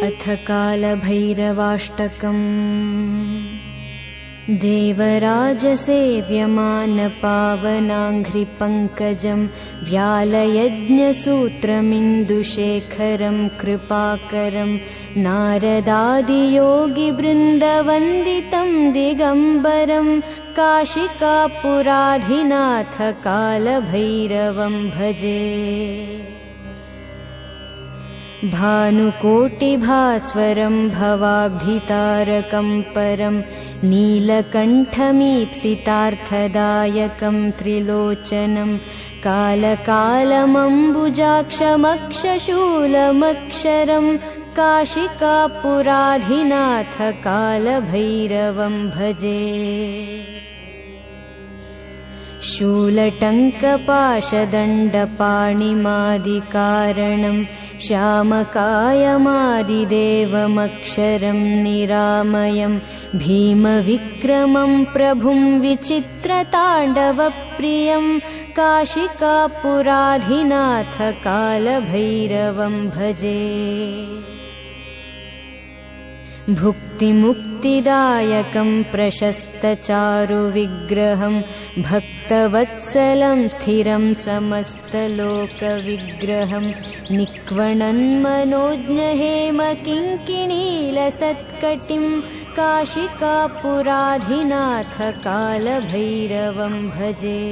अथ कालभैरवाष्टकम्। देवराजसेव्यमानपावनाङ्घ्रिपङ्कजं व्यालयज्ञसूत्रमिन्दुशेखरं कृपाकरं नारदादियोगिवृन्दवन्दितं दिगम्बरं काशिकापुराधिनाथ कालभैरवं भजे। भानुकोटिभास्वरं भवाब्धितारकं परं नीलकण्ठमीप्सितार्थदायकं त्रिलोचनं कालकालमम्बुजाक्षमक्षशूलमक्षरं काशिकापुराधिनाथ कालभैरवं भजे। शूलटङ्कपाशदण्डपाणिमादिकारणं श्यामकायमादिदेवमक्षरं निरामयं भीमविक्रमं प्रभुं विचित्रताण्डवप्रियं काशिकापुराधिनाथ कालभैरवं भजे। भुक्तिमुक्तिदायकं प्रशस्तचारुविग्रहं भक्तवत्सलं स्थिरं समस्तलोकविग्रहं निक्वणन्मनोज्ञहेमकिङ्किणीलसत्कटिं काशिकापुराधिनाथ कालभैरवं भजे।